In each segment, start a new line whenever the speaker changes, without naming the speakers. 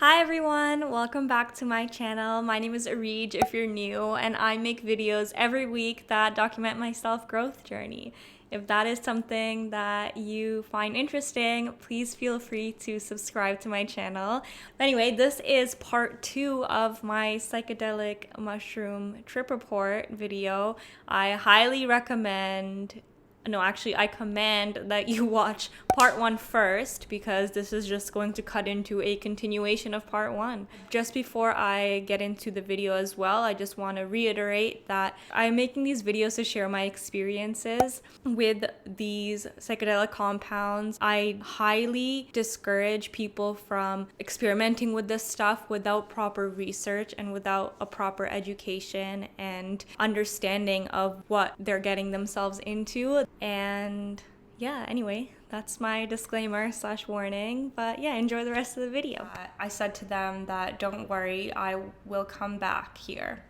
Hi everyone, welcome back to my channel. My name is Areej if you're new, and I make videos every week that document my self-growth journey. If that is something that you find interesting, please feel free to subscribe to my channel. Anyway, this is part 2 of my psychedelic mushroom trip report video. I highly recommend I command that you watch part 1 first because this is just going to cut into a continuation of part 1. Just before I get into the video as well, I just want to reiterate that I'm making these videos to share my experiences with these psychedelic compounds. I highly discourage people from experimenting with this stuff without proper research and without a proper education and understanding of what they're getting themselves into. And yeah, anyway, that's my disclaimer / warning. But yeah, enjoy the rest of the video. I said to them that don't worry, I will come back here.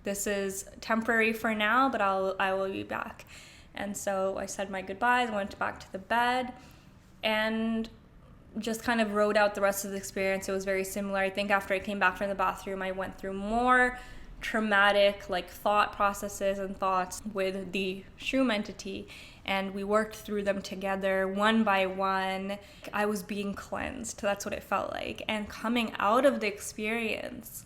This is temporary for now, but I will be back. And so I said my goodbyes, went back to the bed, and just kind of wrote out the rest of the experience. It was very similar. I think after I came back from the bathroom, I went through more traumatic thought processes and thoughts with the shroom entity, and we worked through them together one by one. I was being cleansed. That's what it felt like. And coming out of the experience,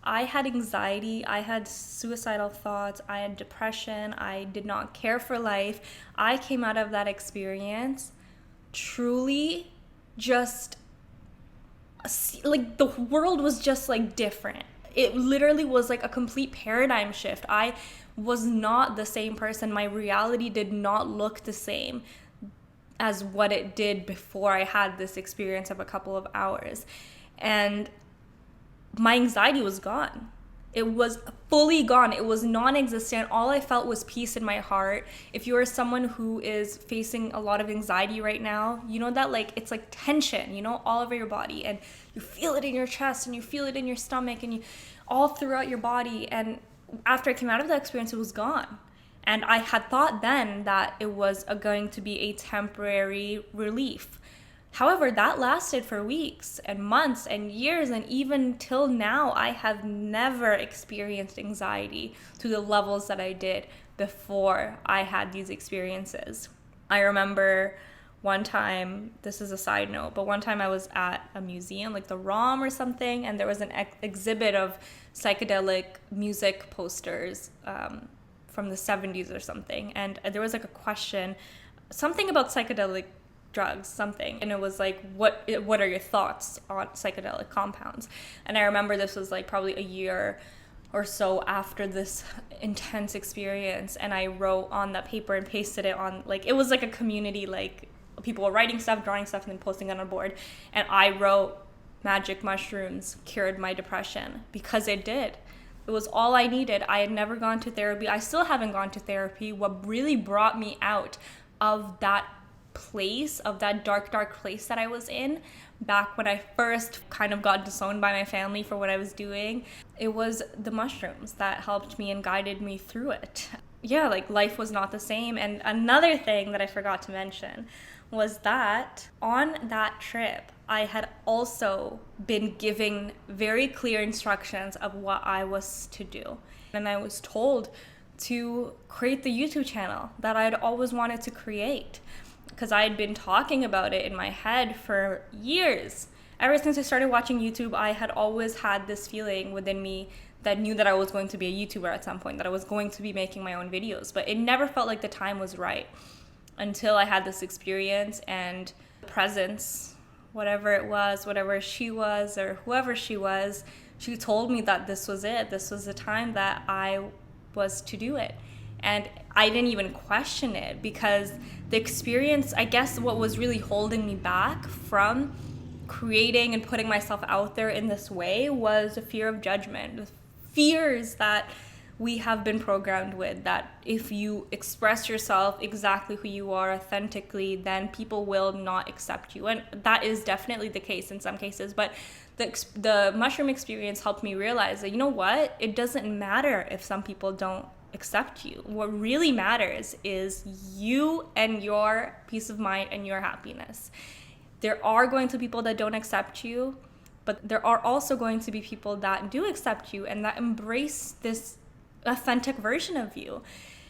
I had anxiety, I had suicidal thoughts, I had depression, I did not care for life. I came out of that experience truly just the world was just different. It literally was a complete paradigm shift. I was not the same person. My reality did not look the same as what it did before I had this experience of a couple of hours. And my anxiety was gone. It was fully gone. It was non-existent. All I felt was peace in my heart. If you are someone who is facing a lot of anxiety right now, you know that it's tension, all over your body, and you feel it in your chest and you feel it in your stomach and you all throughout your body. And after I came out of that experience, it was gone. And I had thought then that it was going to be a temporary relief. However, that lasted for weeks and months and years, and even till now, I have never experienced anxiety to the levels that I did before I had these experiences. I remember one time, this is a side note, but one time I was at a museum, the ROM or something, and there was an exhibit of psychedelic music posters from the 70s or something, and there was a question, something about psychedelic drugs, something, and it was what are your thoughts on psychedelic compounds? And I remember this was probably a year or so after this intense experience, and I wrote on that paper and pasted it on it was a community, people were writing stuff, drawing stuff, and then posting it on a board, and I wrote magic mushrooms cured my depression, because it did. It was all I needed. I had never gone to therapy. I still haven't gone to therapy. What really brought me out of that place, of that dark place that I was in back when I first kind of got disowned by my family for what I was doing, it was the mushrooms that helped me and guided me through it. Yeah, life was not the same. And another thing that I forgot to mention was that on that trip, I had also been given very clear instructions of what I was to do. And I was told to create the YouTube channel that I'd always wanted to create, because I had been talking about it in my head for years. Ever since I started watching YouTube, I had always had this feeling within me that knew that I was going to be a YouTuber at some point, that I was going to be making my own videos. But it never felt like the time was right until I had this experience and presence, whatever it was, whatever she was or whoever she was, she told me that this was it. This was the time that I was to do it. And I didn't even question it, because the experience, I guess what was really holding me back from creating and putting myself out there in this way was a fear of judgment, the fears that we have been programmed with, that if you express yourself exactly who you are authentically, then people will not accept you. And that is definitely the case in some cases. But the mushroom experience helped me realize that, you know what? It doesn't matter if some people don't accept you. What really matters is you and your peace of mind and your happiness. There are going to be people that don't accept you, But there are also going to be people that do accept you and that embrace this authentic version of you.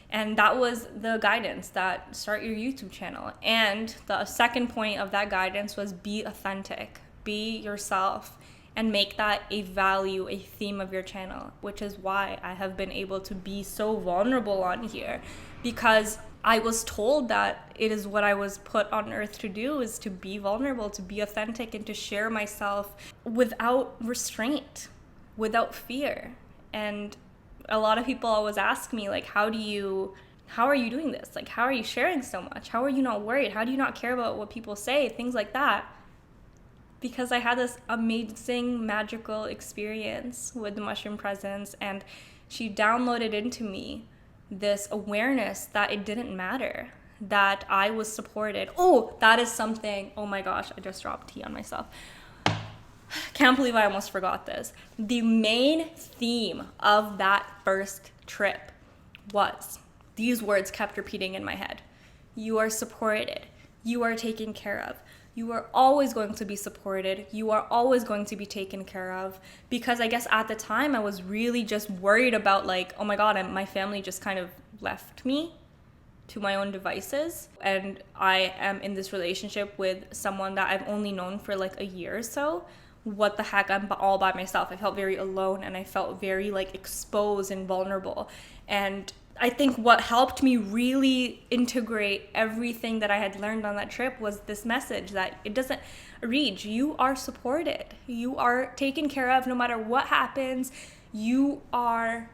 And that was the guidance, that start your YouTube channel. And the second point of that guidance was be authentic, be yourself, and make that a value, a theme of your channel, which is why I have been able to be so vulnerable on here, because I was told that it is what I was put on earth to do, is to be vulnerable, to be authentic, and to share myself without restraint, without fear. And a lot of people always ask me, like, how are you doing this? Like, how are you sharing so much? How are you not worried? How do you not care about what people say? Things like that. Because I had this amazing, magical experience with the Mushroom Presence, and she downloaded into me this awareness that it didn't matter, that I was supported. Oh, that is something. Oh my gosh, I just dropped tea on myself. Can't believe I almost forgot this. The main theme of that first trip was, these words kept repeating in my head: you are supported, you are taken care of, you are always going to be supported, you are always going to be taken care of. Because I guess at the time I was really just worried about, like, oh my God, my family just kind of left me to my own devices, and I am in this relationship with someone that I've only known for like a year or so. What the heck, I'm all by myself. I felt very alone, and I felt very like exposed and vulnerable. And I think what helped me really integrate everything that I had learned on that trip was this message that it doesn't read, you are supported, you are taken care of no matter what happens, you are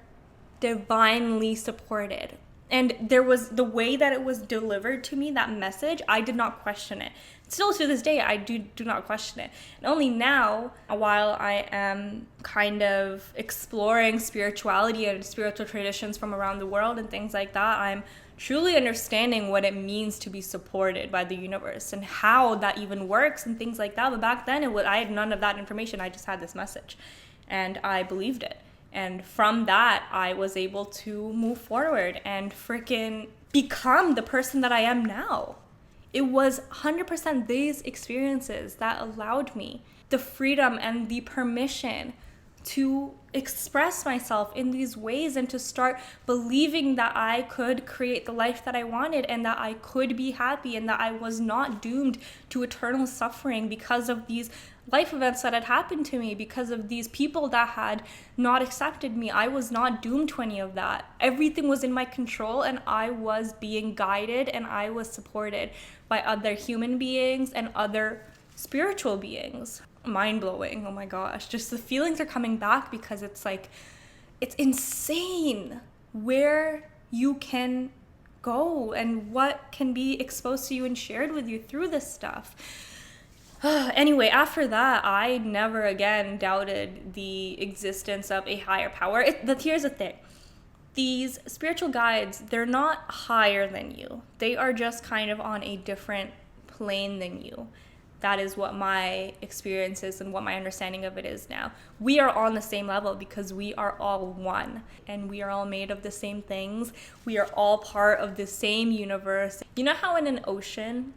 divinely supported. And there was the way that it was delivered to me, that message, I did not question it. Still to this day, I do not question it. And only now, while I am kind of exploring spirituality and spiritual traditions from around the world and things like that, I'm truly understanding what it means to be supported by the universe and how that even works and things like that. But back then, I had none of that information. I just had this message, and I believed it. And from that, I was able to move forward and freaking become the person that I am now. It was 100% these experiences that allowed me the freedom and the permission to express myself in these ways and to start believing that I could create the life that I wanted, and that I could be happy, and that I was not doomed to eternal suffering because of these life events that had happened to me, because of these people that had not accepted me. I was not doomed to any of that. Everything was in my control, and I was being guided, and I was supported by other human beings and other spiritual beings. Mind-blowing. Oh my gosh, just the feelings are coming back, because it's like, it's insane where you can go and what can be exposed to you and shared with you through this stuff. Anyway, after that, I never again doubted the existence of a higher power. Here's the thing. These spiritual guides, they're not higher than you. They are just kind of on a different plane than you. That is what my experience is and what my understanding of it is now. We are on the same level because we are all one, and we are all made of the same things. We are all part of the same universe. You know how in an ocean,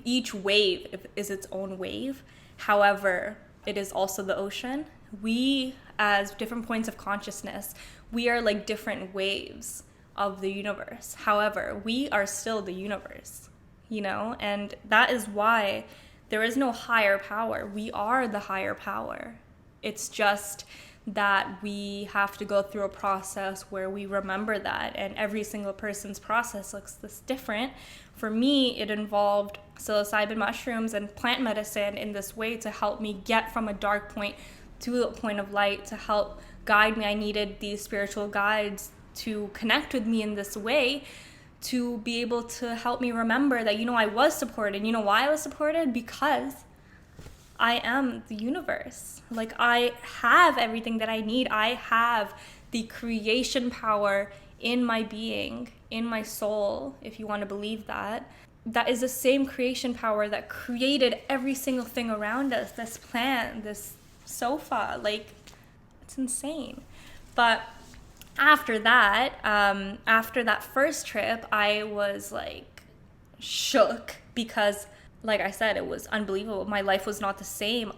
each wave is its own wave? However, it is also the ocean. We, as different points of consciousness, we are like different waves of the universe. However, we are still the universe, you know? And that is why there is no higher power. We are the higher power. It's just that we have to go through a process where we remember that, and every single person's process looks this different. For me, it involved psilocybin mushrooms and plant medicine in this way to help me get from a dark point to a point of light, to help guide me. I needed these spiritual guides to connect with me in this way, to be able to help me remember that, you know, I was supported. You know why I was supported? Because I am the universe. Like, I have everything that I need. I have the creation power in my being, in my soul, if you want to believe that. That is the same creation power that created every single thing around us. This plant, this sofa, like, it's insane. But after that first trip, I was like shook, because like I said, it was unbelievable. My life was not the same.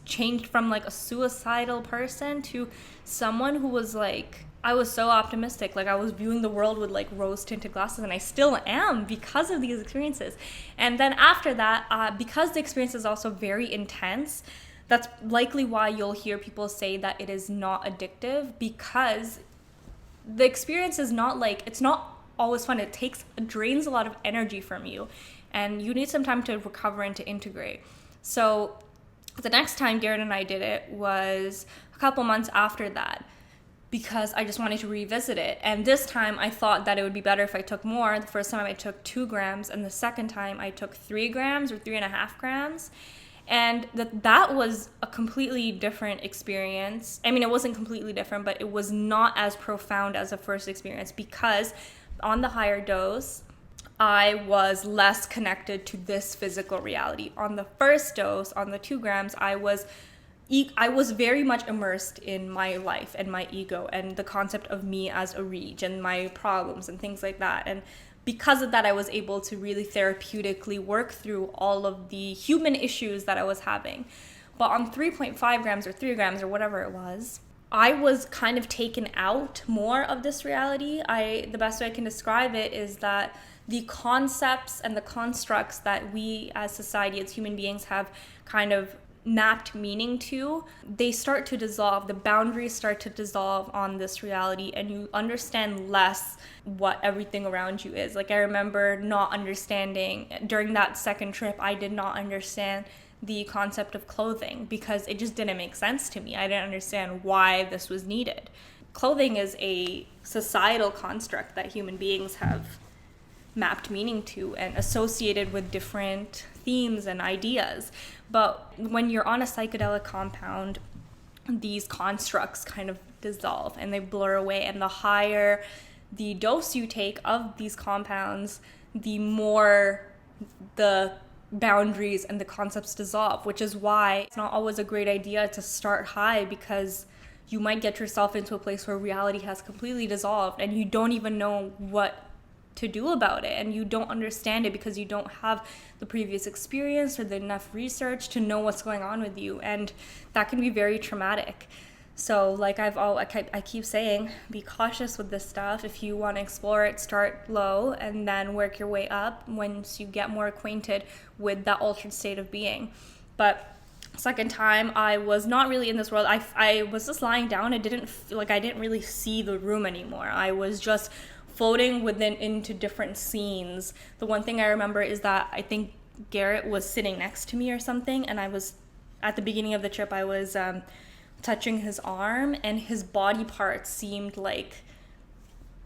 Changed from like a suicidal person to someone who was like, I was so optimistic. Like I was viewing the world with like rose tinted glasses, and I still am because of these experiences. And then after that, because the experience is also very intense, that's likely why you'll hear people say that it is not addictive, because the experience is not like, it's not always fun. It drains a lot of energy from you, and you need some time to recover and to integrate. So the next time Garrett and I did it was a couple months after that, because I just wanted to revisit it. And this time I thought that it would be better if I took more. The first time I took 2 grams, and the second time I took 3 grams or 3.5 grams. And that was a completely different experience. I mean, it wasn't completely different, but it was not as profound as the first experience, because on the higher dose, I was less connected to this physical reality. On the first dose, on the 2 grams, I was very much immersed in my life and my ego and the concept of me as a Reg and my problems and things like that. And because of that, I was able to really therapeutically work through all of the human issues that I was having. But on 3.5 grams or 3 grams or whatever it was, I was kind of taken out more of this reality. The best way I can describe it is that the concepts and the constructs that we as society, as human beings, have kind of mapped meaning to, they start to dissolve. The boundaries start to dissolve on this reality, and you understand less what everything around you is. Like I remember not understanding, during that second trip, I did not understand the concept of clothing, because it just didn't make sense to me. I didn't understand why this was needed. Clothing is a societal construct that human beings have mapped meaning to and associated with different themes and ideas. But when you're on a psychedelic compound, these constructs kind of dissolve and they blur away. And the higher the dose you take of these compounds, the more the boundaries and the concepts dissolve, which is why it's not always a great idea to start high, because you might get yourself into a place where reality has completely dissolved and you don't even know what to do about it, and you don't understand it because you don't have the previous experience or the enough research to know what's going on with you, and that can be very traumatic. So like I keep saying, be cautious with this stuff. If you want to explore it, start low and then work your way up once you get more acquainted with that altered state of being. But second time, I was not really in this world. I was just lying down. I didn't really see the room anymore. I was just floating into different scenes. The one thing I remember is that I think Garrett was sitting next to me or something, and I was, at the beginning of the trip, I was touching his arm, and his body parts seemed like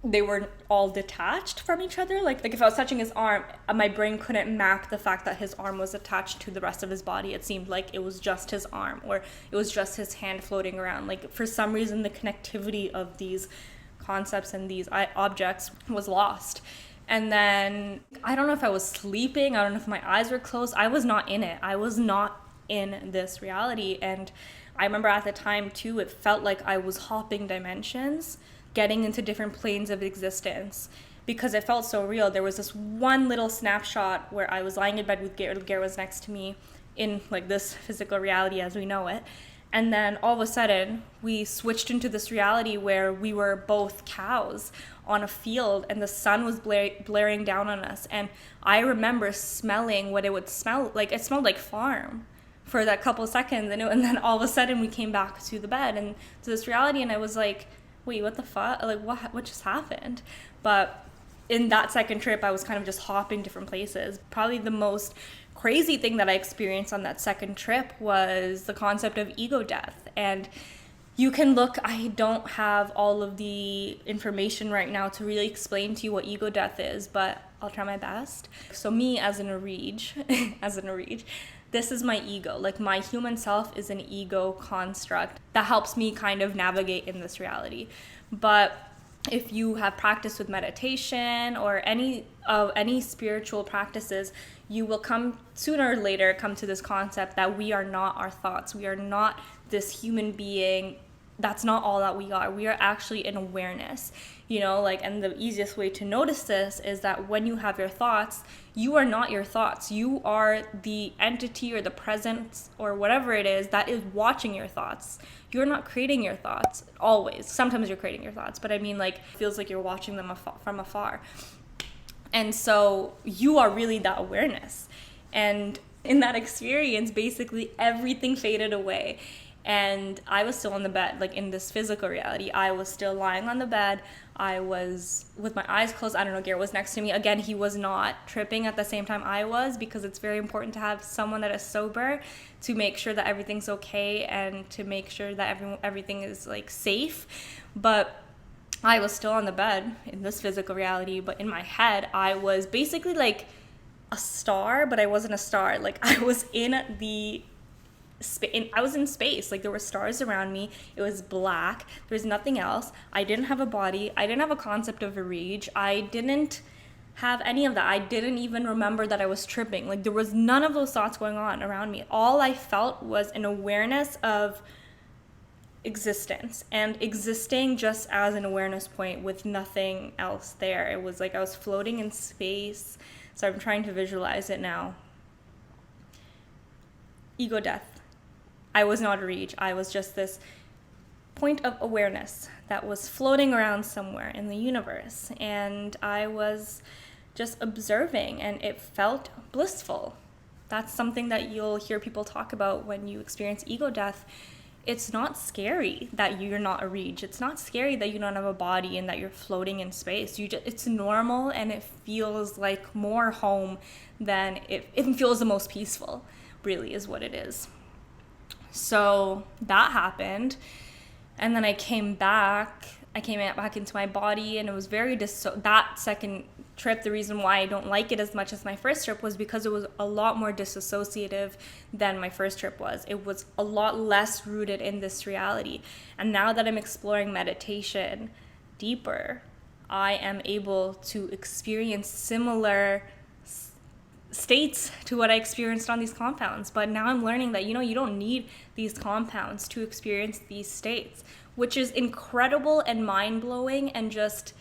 they were all detached from each other. Like if I was touching his arm, my brain couldn't map the fact that his arm was attached to the rest of his body. It seemed like it was just his arm, or it was just his hand floating around. Like for some reason, the connectivity of these concepts and these objects was lost. And then I don't know if I was sleeping, I don't know if my eyes were closed. I was not in it. I was not in this reality. And I remember at the time too, it felt like I was hopping dimensions, getting into different planes of existence, because it felt so real. There was this one little snapshot where I was lying in bed with Garrett was next to me in like this physical reality as we know it. And then all of a sudden, we switched into this reality where we were both cows on a field, and the sun was blaring down on us. And I remember smelling what it would smell like. It smelled like farm for that couple seconds. And then all of a sudden, we came back to the bed and to this reality. And I was like, wait, what the fuck? Like, what just happened? But in that second trip, I was kind of just hopping different places. Probably the most crazy thing that I experienced on that second trip was the concept of ego death. And you can look, I don't have all of the information right now to really explain to you what ego death is, but I'll try my best. So me as an Reg, this is my ego. Like my human self is an ego construct that helps me kind of navigate in this reality. But if you have practiced with meditation or any spiritual practices, you will sooner or later come to this concept that we are not our thoughts. We are not this human being that's not all that we are. We are actually an awareness, you know, like, and the easiest way to notice this is that when you have your thoughts, you are not your thoughts. You are the entity or the presence or whatever it is that is watching your thoughts. You're not creating your thoughts always. Sometimes you're creating your thoughts, but I mean, like, it feels like you're watching them from afar. And so you are really that awareness. And in that experience, basically everything faded away. And I was still on the bed, like in this physical reality. I was still lying on the bed. I was with my eyes closed. I don't know, Garrett was next to me. Again, he was not tripping at the same time I was, because it's very important to have someone that is sober to make sure that everything's okay and to make sure that everything is like safe. But I was still on the bed in this physical reality, but in my head, I was basically like a star, but I wasn't a star. Like I was in I was in space. Like there were stars around me. It was black. There was nothing else. I didn't have a body. I didn't have a concept of a reach. I didn't have any of that. I didn't even remember that I was tripping. Like there was none of those thoughts going on around me. All I felt was an awareness of existence and existing just as an awareness point with nothing else there. It was like I was floating in space. So I'm trying to visualize it now. Ego death. I was not a reach. I was just this point of awareness that was floating around somewhere in the universe. And I was just observing, and it felt blissful. That's something that you'll hear people talk about when you experience ego death. It's not scary that you're not a reach. It's not scary that you don't have a body and that you're floating in space. It's normal, and it feels like more home than it feels the most peaceful, really, is what it is. So that happened, and then I came back into my body, and it was very that second trip, the reason why I don't like it as much as my first trip was because it was a lot more disassociative than my first trip was. It was a lot less rooted in this reality. And now that I'm exploring meditation deeper, I am able to experience similar states to what I experienced on these compounds. But now I'm learning that, you don't need these compounds to experience these states, which is incredible and mind-blowing. And just,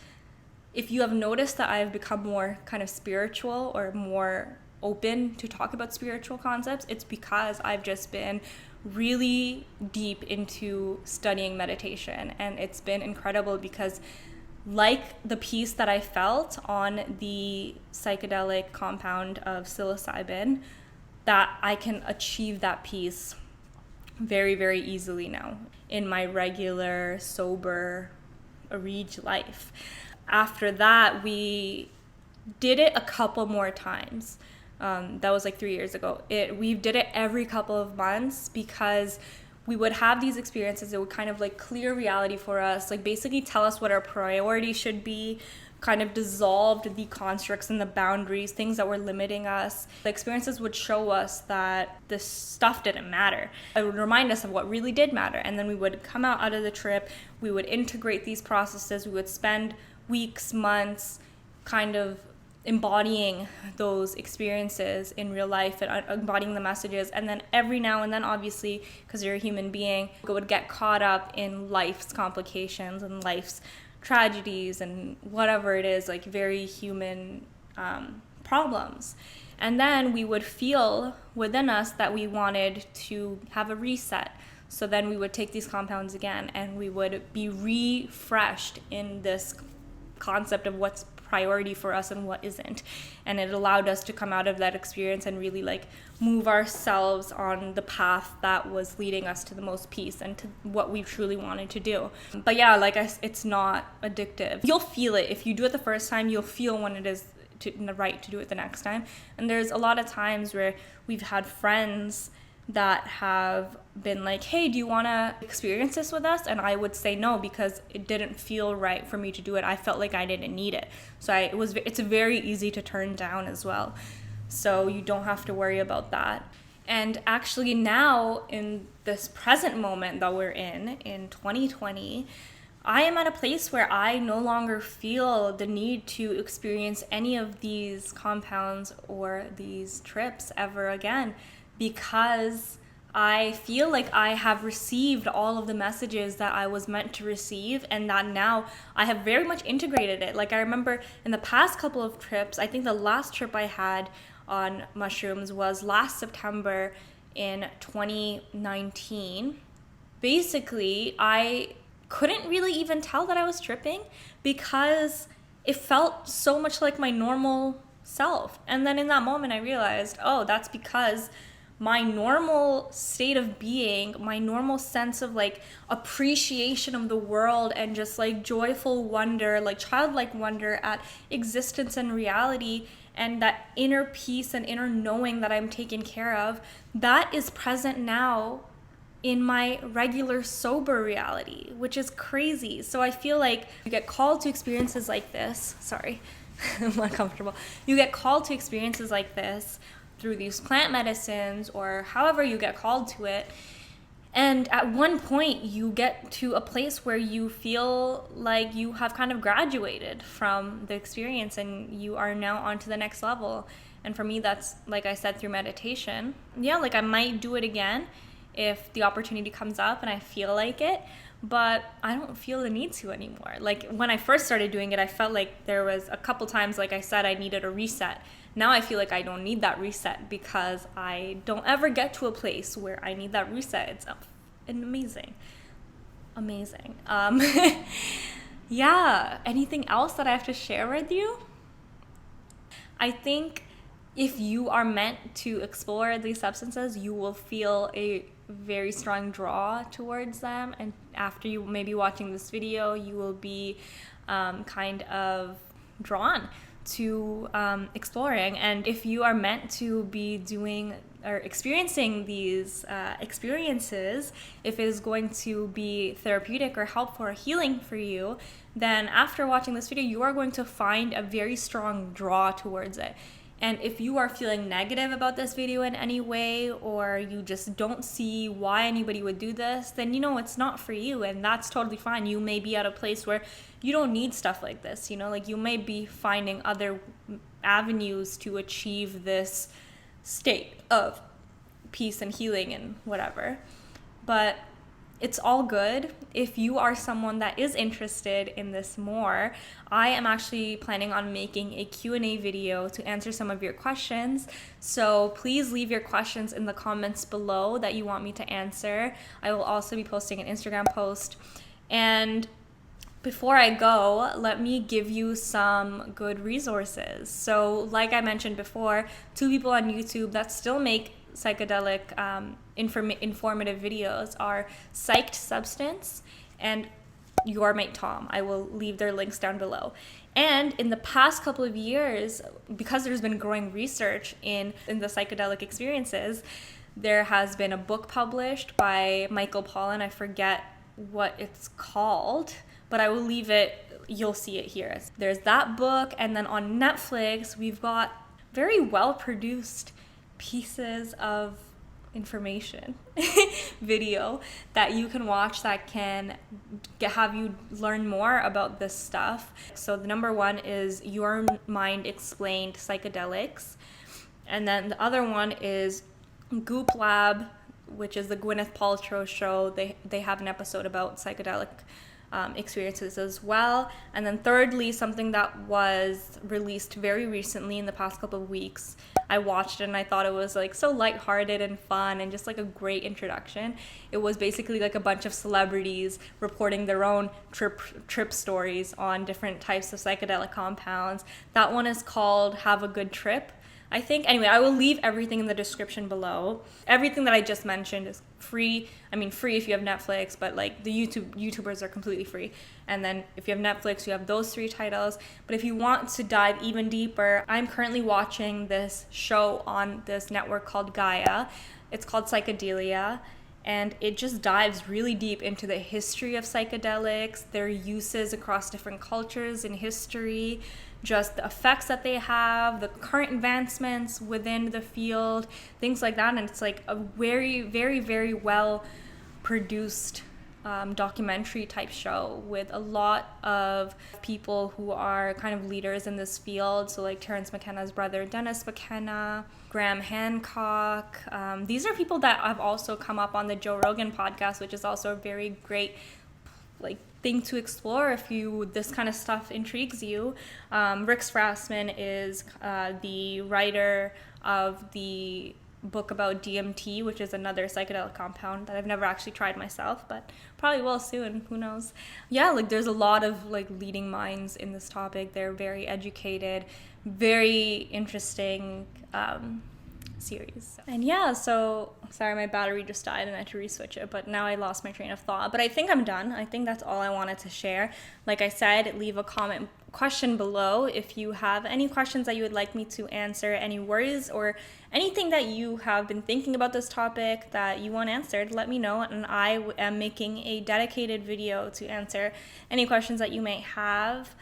if you have noticed that I've become more kind of spiritual or more open to talk about spiritual concepts, it's because I've just been really deep into studying meditation. And it's been incredible because, like the peace that I felt on the psychedelic compound of psilocybin, that I can achieve that peace very, very easily now in my regular, sober, Arij life. After that, we did it a couple more times. That was like 3 years ago. We did it every couple of months because we would have these experiences that would kind of like clear reality for us, like basically tell us what our priority should be, kind of dissolved the constructs and the boundaries, things that were limiting us. The experiences would show us that this stuff didn't matter. It would remind us of what really did matter. And then we would come out of the trip, we would integrate these processes, we would spend weeks, months kind of embodying those experiences in real life and embodying the messages. And then every now and then, obviously, because you're a human being, would get caught up in life's complications and life's tragedies and whatever it is, like very human problems. And then we would feel within us that we wanted to have a reset. So then we would take these compounds again, and we would be refreshed in this concept of what's priority for us and what isn't. And it allowed us to come out of that experience and really like move ourselves on the path that was leading us to the most peace and to what we truly wanted to do. But yeah, it's not addictive. You'll feel it. If you do it the first time, you'll feel when it is right to do it the next time. And there's a lot of times where we've had friends that have been like, hey, do you want to experience this with us? And I would say no, because it didn't feel right for me to do it. I felt like I didn't need it. So it's very easy to turn down as well. So you don't have to worry about that. And actually now, in this present moment that we're in 2020, I am at a place where I no longer feel the need to experience any of these compounds or these trips ever again, because I feel like I have received all of the messages that I was meant to receive, and that now I have very much integrated it. Like, I remember in the past couple of trips, I think the last trip I had on mushrooms was last September in 2019. Basically, I couldn't really even tell that I was tripping because it felt so much like my normal self. And then in that moment, I realized, oh, that's because my normal state of being, my normal sense of like appreciation of the world and just like joyful wonder, like childlike wonder at existence and reality, and that inner peace and inner knowing that I'm taken care of, that is present now in my regular sober reality, which is crazy. So I feel like you get called to experiences like this. Sorry, I'm uncomfortable. You get called to experiences like this through these plant medicines or however you get called to it. And at one point you get to a place where you feel like you have kind of graduated from the experience and you are now on to the next level. And for me, that's, like I said, through meditation. Yeah, like I might do it again if the opportunity comes up and I feel like it, but I don't feel the need to anymore. Like when I first started doing it, I felt like there was a couple times, like I said, I needed a reset. Now I feel like I don't need that reset because I don't ever get to a place where I need that reset. It's amazing. Yeah, anything else that I have to share with you? I think if you are meant to explore these substances, you will feel a very strong draw towards them. And after you maybe watching this video, you will be kind of drawn to exploring. And if you are meant to be doing or experiencing these experiences, if it is going to be therapeutic or helpful or healing for you, then after watching this video, you are going to find a very strong draw towards it. And if you are feeling negative about this video in any way, or you just don't see why anybody would do this, then it's not for you, and that's totally fine. You may be at a place where you don't need stuff like this, like you may be finding other avenues to achieve this state of peace and healing and whatever. But it's all good. If you are someone that is interested in this more, I am actually planning on making a Q&A video to answer some of your questions. So please leave your questions in the comments below that you want me to answer. I will also be posting an Instagram post. And before I go, let me give you some good resources. So like I mentioned before, 2 people on YouTube that still make psychedelic informative videos are Psyched Substance and Your Mate Tom. I will leave their links down below. And in the past couple of years, because there's been growing research in the psychedelic experiences, there has been a book published by Michael Pollan. I forget what it's called, but I will leave it, you'll see it here. There's that book, and then on Netflix, we've got very well-produced pieces of information video that you can watch that can have you learn more about this stuff. So the number one is Your Mind Explained Psychedelics, and then the other one is Goop Lab, which is the Gwyneth Paltrow show. They have an episode about psychedelic experiences as well. And then thirdly, something that was released very recently in the past couple of weeks. I watched it and I thought it was like so lighthearted and fun and just like a great introduction. It was basically like a bunch of celebrities reporting their own trip stories on different types of psychedelic compounds. That one is called Have a Good Trip, I think. Anyway, I will leave everything in the description below. Everything that I just mentioned is free. I mean, free if you have Netflix, but like the YouTubers are completely free. And then if you have Netflix, you have those 3 titles. But if you want to dive even deeper, I'm currently watching this show on this network called Gaia. It's called Psychedelia. And it just dives really deep into the history of psychedelics, their uses across different cultures in history, just the effects that they have, the current advancements within the field, things like that. And it's like a very, very, very well produced documentary type show with a lot of people who are kind of leaders in this field. So like Terence McKenna's brother, Dennis McKenna, Graham Hancock. These are people that have also come up on the Joe Rogan podcast, which is also a very great like thing to explore if this kind of stuff intrigues you. Rick Strassman is the writer of the book about DMT, which is another psychedelic compound that I've never actually tried myself, but probably will soon, who knows. Yeah, like there's a lot of like leading minds in this topic. They're very educated, very interesting series. And yeah, so sorry, my battery just died and I had to reswitch it, but now I lost my train of thought. But I think I'm done. I think that's all I wanted to share. Like I said, leave a question below if you have any questions that you would like me to answer, any worries or anything that you have been thinking about this topic that you want answered. Let me know, and I am making a dedicated video to answer any questions that you may have.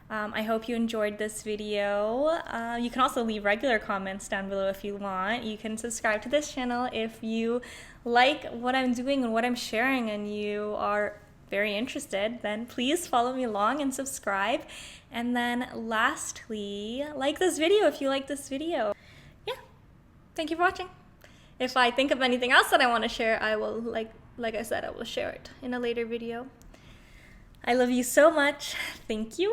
I hope you enjoyed this video. You can also leave regular comments down below if you want. You can subscribe to this channel if you like what I'm doing and what I'm sharing and you are very interested. Then please follow me along and subscribe. And then lastly, like this video if you like this video. Yeah, thank you for watching. If I think of anything else that I want to share, I will, like I said, I will share it in a later video. I love you so much. Thank you.